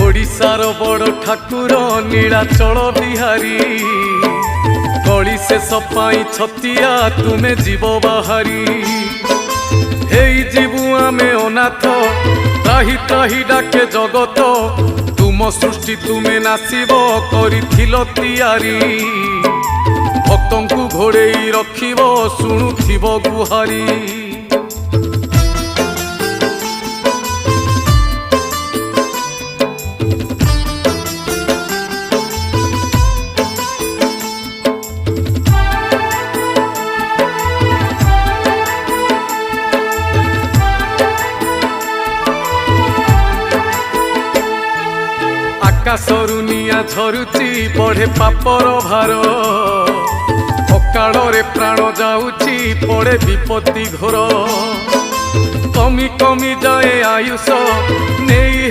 ओडिशार बड़ ठाकुर नीलाचल बिहारी गली से सपाई छतिया तुमे जीव बाहारी हेई जीवु आमे अनाथ त्राही त्राही डाके जगत तुम सृष्टि तुमे नासिब करिथिल तियारी भक्तंकु घोड़ेई रखिब शुणुथिब गुहारी आकाशरु निया झरुची बढ़े पापर भार अकाଳରେ प्राण जाऊची पड़े विपत्ति घोर कमी कमी जाए आयुष नहीं।